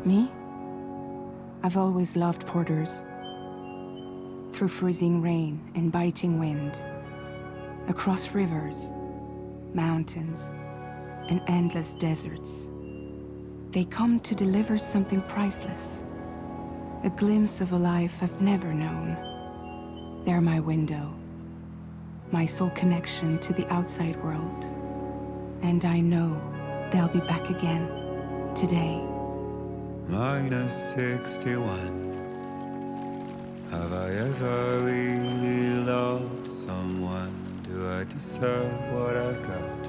Me? I've always loved porters. Through freezing rain and biting wind, across rivers, mountains, and endless deserts, they come to deliver something priceless, a glimpse of a life I've never known. They're my window, my sole connection to the outside world. And I know they'll be back again, today. -61. Have I ever really loved someone? Do I deserve what I've got?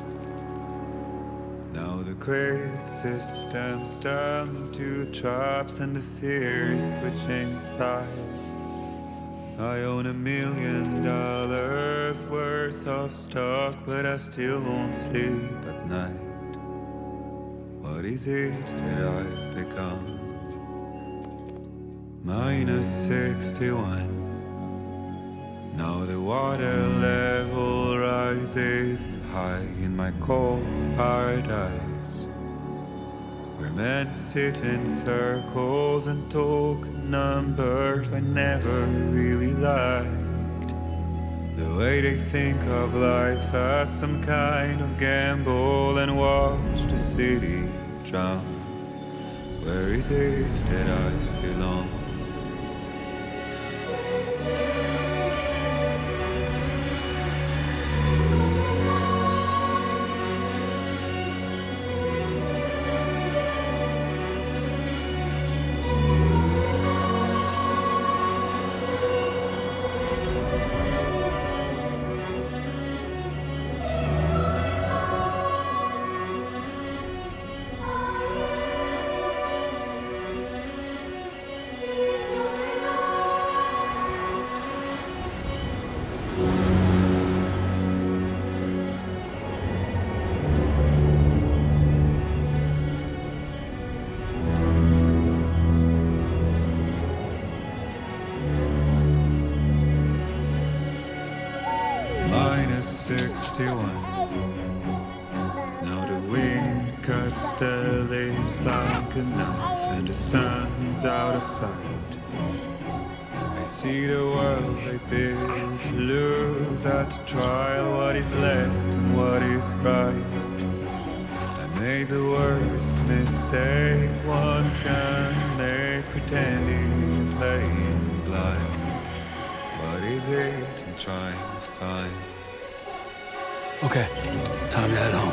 Now the great system's turned into traps and the fear is switching sides. I own $1 million worth of stock, but I still won't sleep at night. What is it that I've become? -61. Now the water level rises high in my cold paradise, where men sit in circles and talk numbers I never really liked. The way they think of life as some kind of gamble and watch the city drown. Where is it that I belong? -61. Now the wind cuts the leaves like a knife and the sun is out of sight. I see the world they build to lose at the trial, what is left and what is right. I made the worst mistake one can make, pretending and playing blind. What is it I'm trying to find? Okay, time to head home.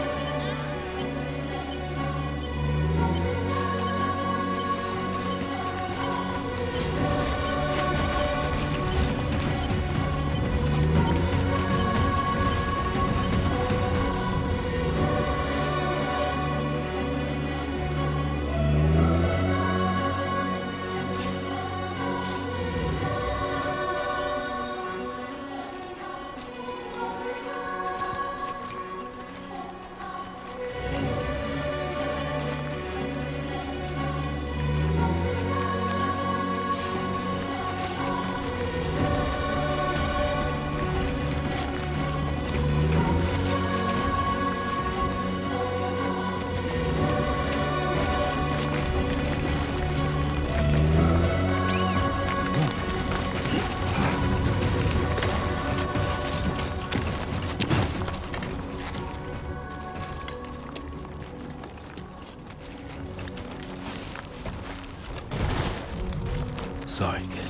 Sorry, kid.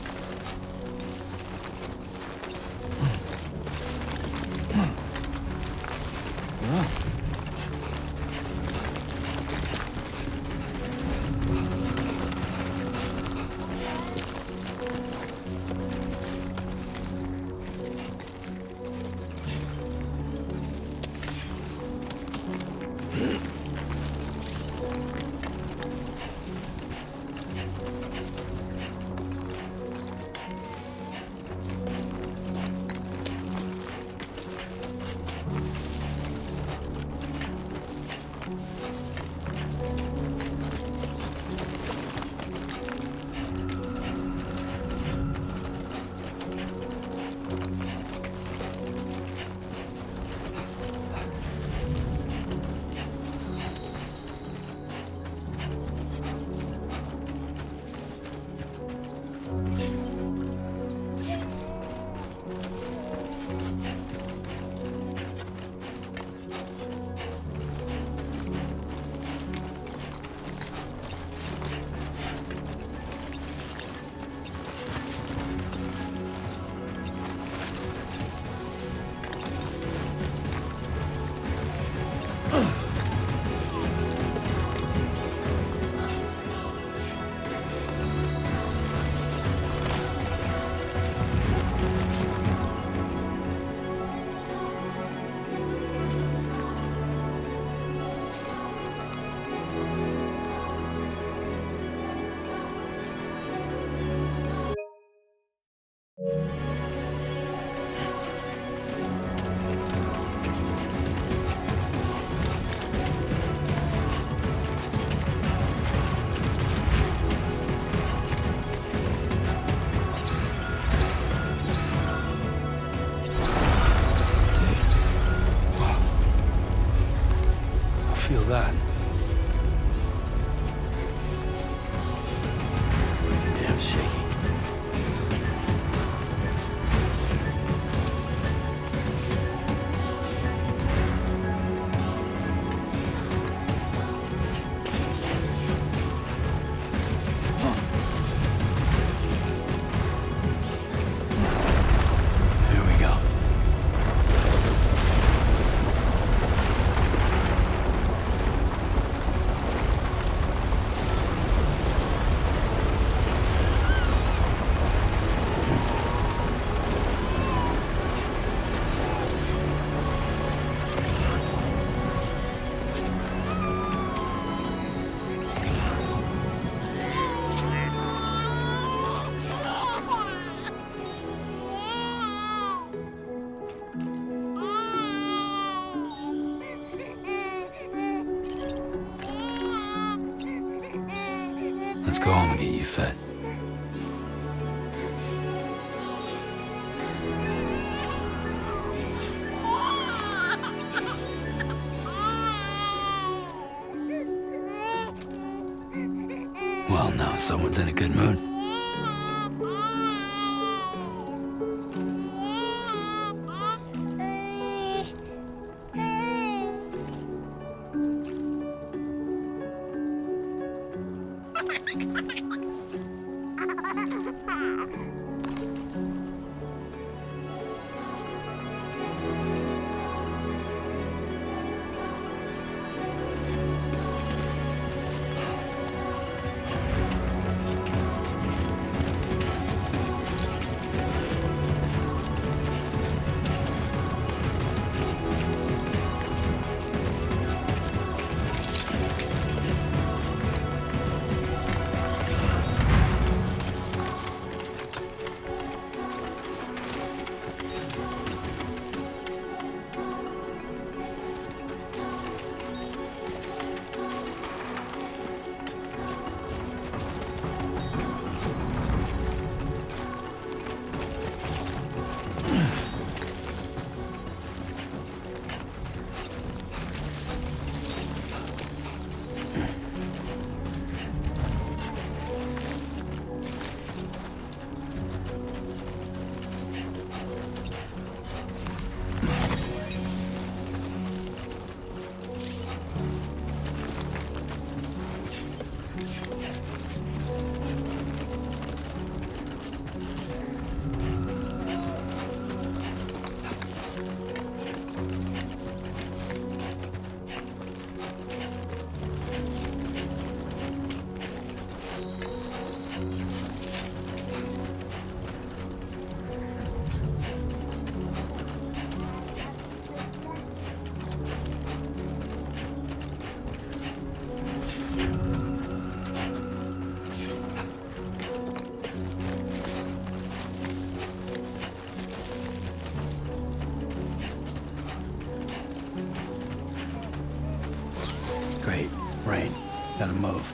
Feel that. Damn shaky. Here we go. Let's go home and get you fed. Well, now someone's in a good mood. rain. Gotta move.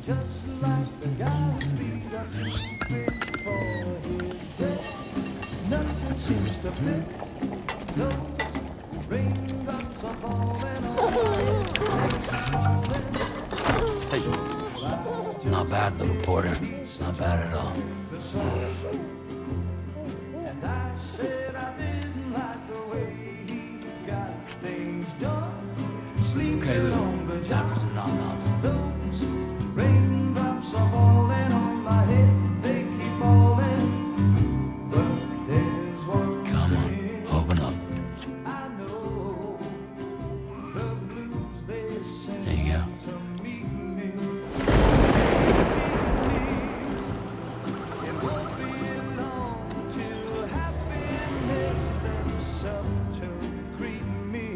just like the guy whose feet are too big for his bed. Nothing seems to fit. Those raindrops are falling on my head. Hey. Not bad, little Porter. Not bad at all. And I said I didn't like the way he got things done. Okay, Lou. Time for some nom-noms. Those raindrops are falling on my head. They keep falling. But there's one Come on, open up. I know. The blues they sing There you go. to meet me. It won't be long till happiness steps up to greet me.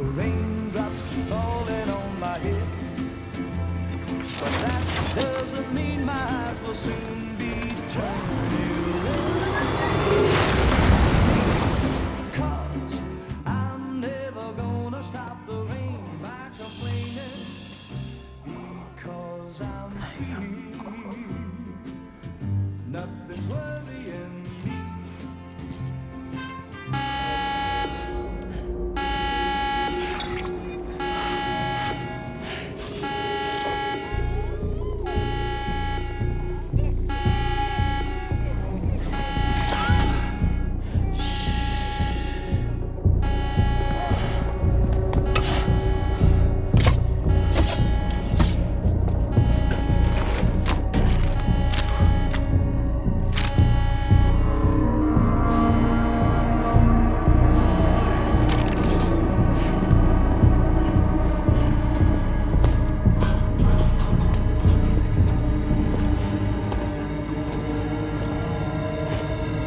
Raindrops falling on my head, but that doesn't mean my eyes will soon be turning red. 'Cause I'm never gonna stop the rain by complaining, because I'm free. Nothing's worrying me.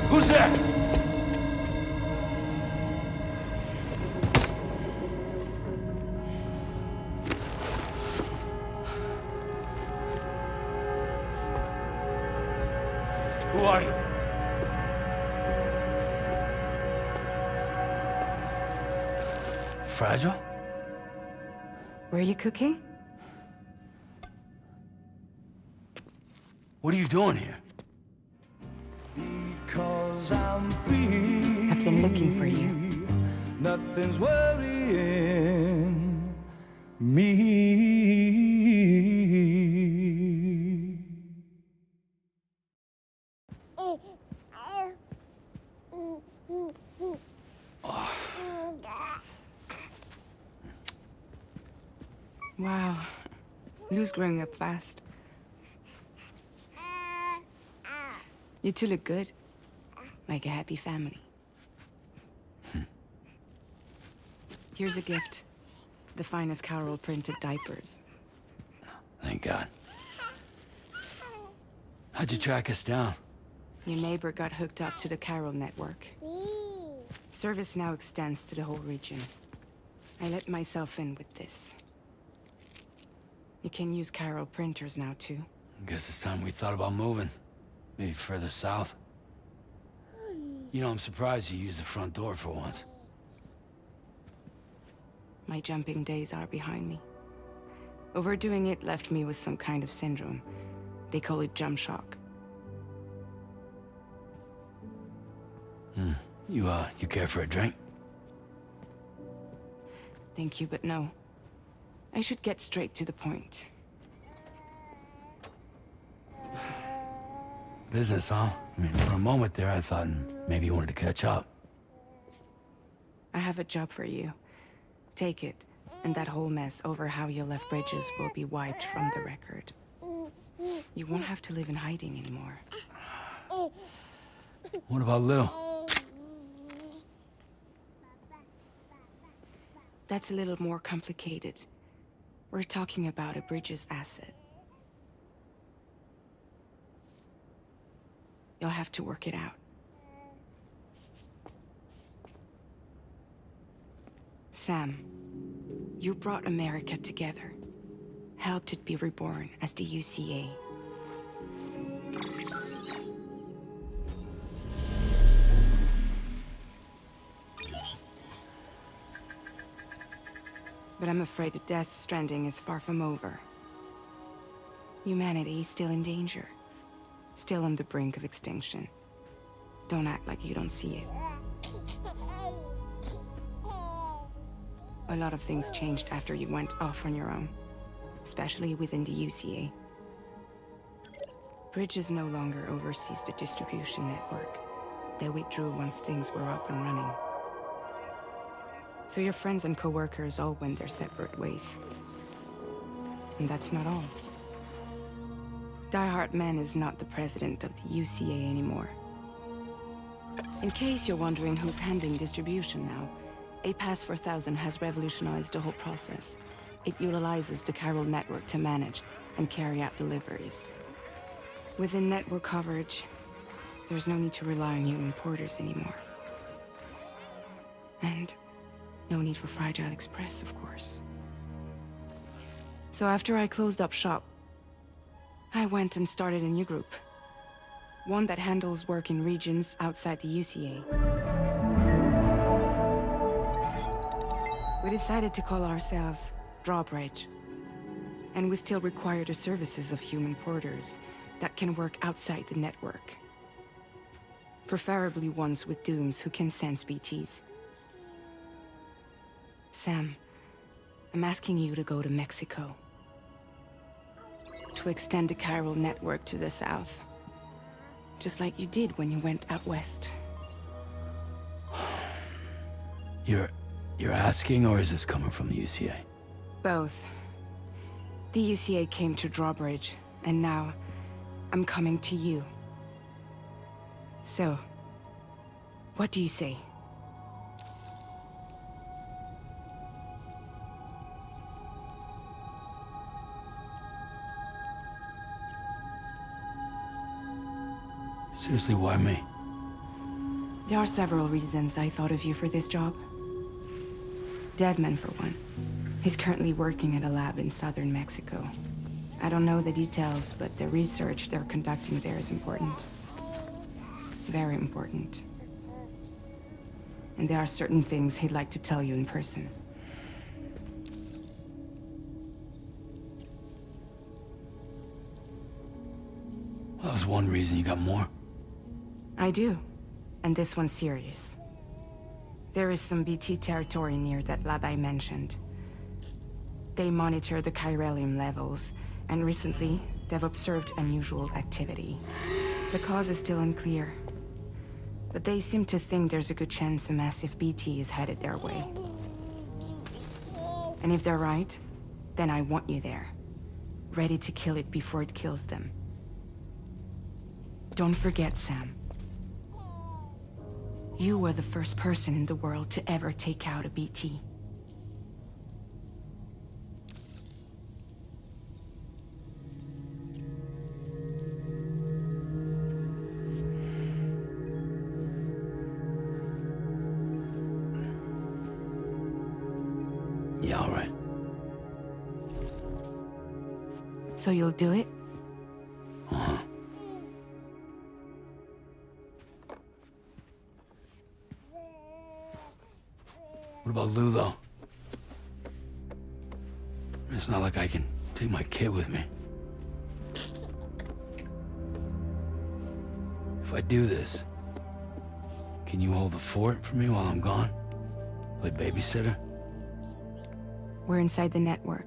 Who's there? Who are you? Fragile? Were you cooking? What are you doing here? Because I'm free. I've been looking for you. Nothing's worrying me. Wow. Lou's growing up fast. You two look good. Like a happy family. Here's a gift. The finest Carol printed diapers. Thank God. How'd you track us down? Your neighbor got hooked up to the Carol network. Service now extends to the whole region. I let myself in with this. You can use Carol printers now too. Guess it's time we thought about moving. Maybe further south. You know, I'm surprised you used the front door for once. My jumping days are behind me. Overdoing it left me with some kind of syndrome. They call it jump shock. You care for a drink? Thank you, but no. I should get straight to the point. Business, huh? I mean, for a moment there, I thought maybe you wanted to catch up. I have a job for you. Take it, and that whole mess over how you left bridges will be wiped from the record. You won't have to live in hiding anymore. What about Lou? That's a little more complicated. We're talking about a Bridges asset. You'll have to work it out. Sam, you brought America together. Helped it be reborn as the UCA. But I'm afraid that Death Stranding is far from over. Humanity is still in danger. Still on the brink of extinction. Don't act like you don't see it. A lot of things changed after you went off on your own. Especially within the UCA. Bridges no longer oversees the distribution network. They withdrew once things were up and running. So your friends and co-workers all went their separate ways. And that's not all. Die Hard Man is not the president of the UCA anymore. In case you're wondering who's handling distribution now, A Pass 4000 has revolutionized the whole process. It utilizes the chiral network to manage and carry out deliveries. Within network coverage, there's no need to rely on human porters anymore. And no need for Fragile Express, of course. So after I closed up shop, I went and started a new group. One that handles work in regions outside the UCA. We decided to call ourselves Drawbridge. And we still require the services of human porters that can work outside the network. Preferably ones with dooms who can sense BTs. Sam, I'm asking you to go to Mexico. To extend the chiral network to the south. Just like you did when you went out west. You're asking, or is this coming from the UCA? Both. The UCA came to Drawbridge, and now I'm coming to you. So, what do you say? Seriously, why me? There are several reasons I thought of you for this job. Deadman, for one. He's currently working at a lab in southern Mexico. I don't know the details, but the research they're conducting there is important. Very important. And there are certain things he'd like to tell you in person. That was one reason. You got more? I do. And this one's serious. There is some BT territory near that lab I mentioned. They monitor the chiralium levels, and recently, they've observed unusual activity. The cause is still unclear, but they seem to think there's a good chance a massive BT is headed their way. And if they're right, then I want you there, ready to kill it before it kills them. Don't forget, Sam. You were the first person in the world to ever take out a BT. Yeah, all right. So you'll do it? Uh-huh. What about Lou, though? It's not like I can take my kid with me. If I do this, can you hold the fort for me while I'm gone? Play babysitter? We're inside the network.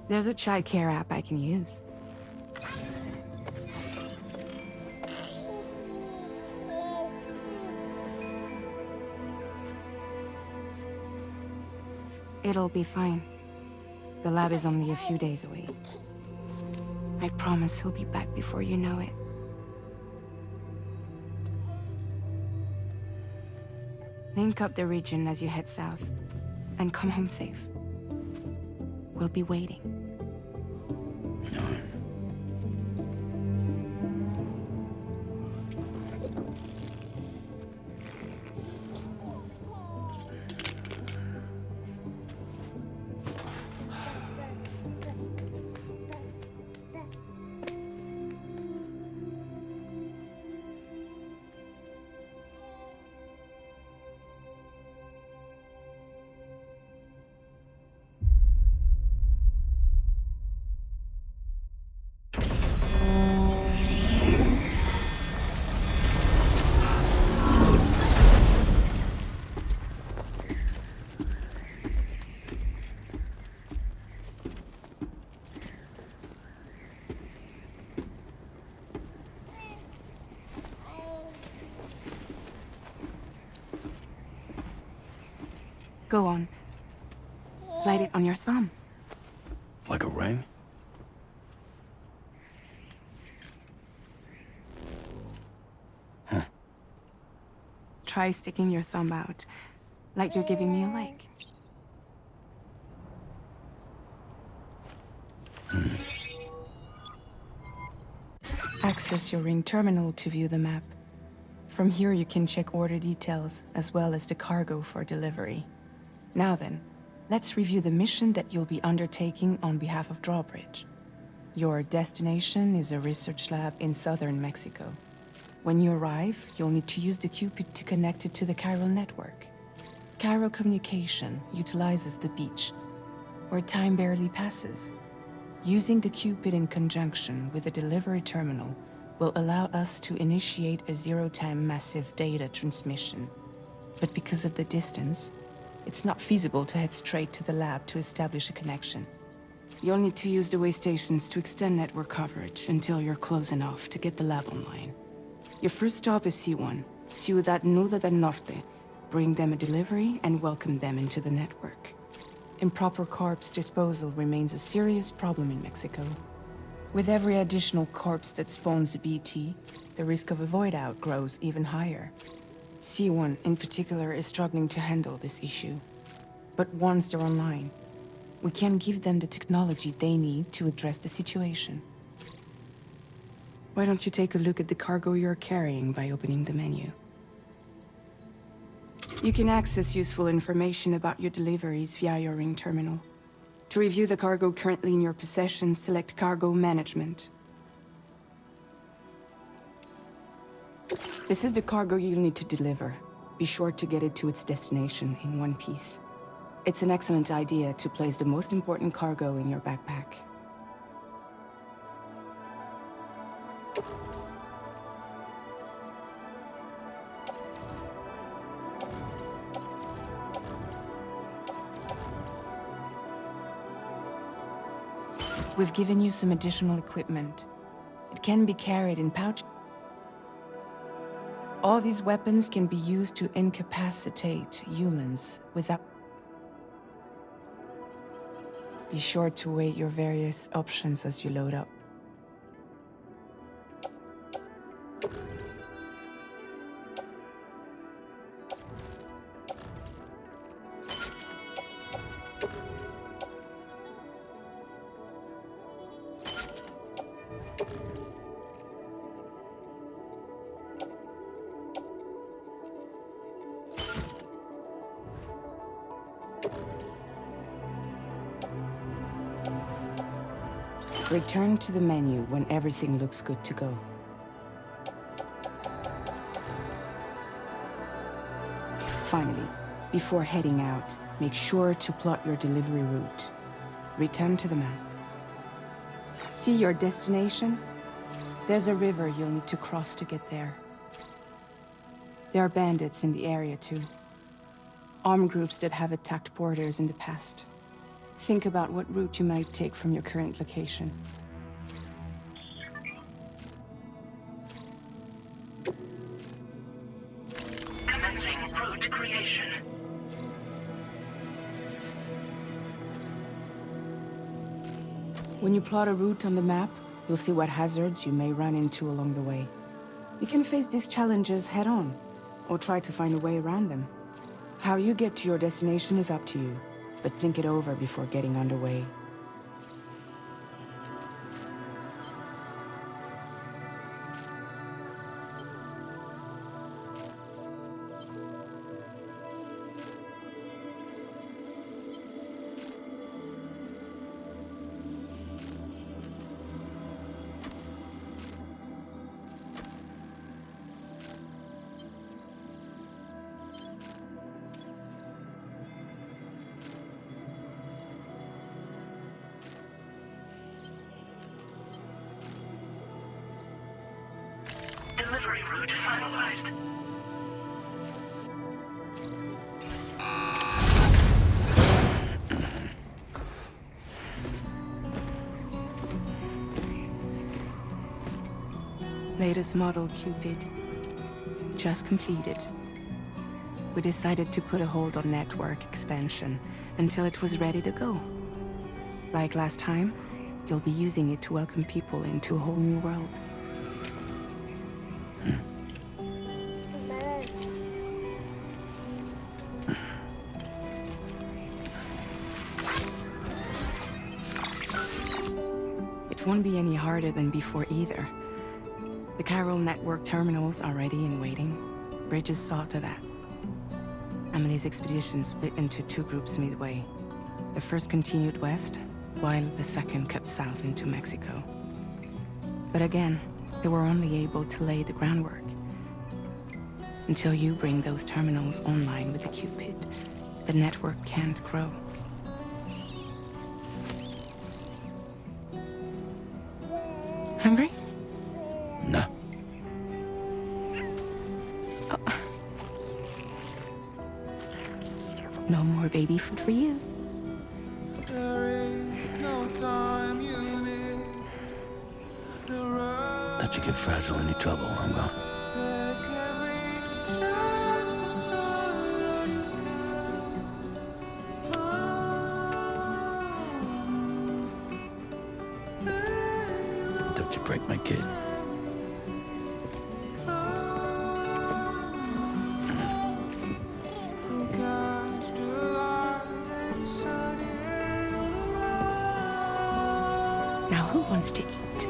There's a child care app I can use. It'll be fine. The lab is only a few days away. I promise he'll be back before you know it. Link up the region as you head south, and come home safe. We'll be waiting. All right. Go on. Slide it on your thumb. Like a ring? Try sticking your thumb out, like you're giving me a like. Access your ring terminal to view the map. From here you can check order details, as well as the cargo for delivery. Now then, let's review the mission that you'll be undertaking on behalf of Drawbridge. Your destination is a research lab in southern Mexico. When you arrive, you'll need to use the Cupid to connect it to the chiral network. Chiral communication utilizes the beach, where time barely passes. Using the Cupid in conjunction with the delivery terminal will allow us to initiate a zero-time massive data transmission. But because of the distance, it's not feasible to head straight to the lab to establish a connection. You'll need to use the way stations to extend network coverage until you're close enough to get the lab online. Your first stop is C1, Ciudad Nuda del Norte. Bring them a delivery and welcome them into the network. Improper corpse disposal remains a serious problem in Mexico. With every additional corpse that spawns a BT, the risk of a void out grows even higher. C1 in particular is struggling to handle this issue. But once they're online, we can give them the technology they need to address the situation. Why don't you take a look at the cargo you're carrying by opening the menu? You can access useful information about your deliveries via your ring terminal. To review the cargo currently in your possession, select Cargo Management. This is the cargo you'll need to deliver. Be sure to get it to its destination in one piece. It's an excellent idea to place the most important cargo in your backpack. We've given you some additional equipment. It can be carried in pouches. All these weapons can be used to incapacitate humans without... Be sure to weigh your various options as you load up. Return to the menu when everything looks good to go. Finally, before heading out, make sure to plot your delivery route. Return to the map. See your destination? There's a river you'll need to cross to get there. There are bandits in the area too. Armed groups that have attacked borders in the past. Think about what route you might take from your current location. Commencing route creation. When you plot a route on the map, you'll see what hazards you may run into along the way. You can face these challenges head-on, or try to find a way around them. How you get to your destination is up to you, but think it over before getting underway. Delivery route finalized. Latest model Cupid. Just completed. we decided to put a hold on network expansion until it was ready to go. Like last time, you'll be using it to welcome people into a whole new world. It won't be any harder than before either. The Chiral network terminals are ready and waiting. Bridges saw to that. Emily's expedition split into two groups midway. The first continued west, while the second cut south into Mexico. But again, they were only able to lay the groundwork. Until you bring those terminals online with the Cupid, the network can't grow. Hungry? No. No more baby food for you. Let you get fragile any trouble, I'm gone. Don't you break my kid. Now who wants to eat?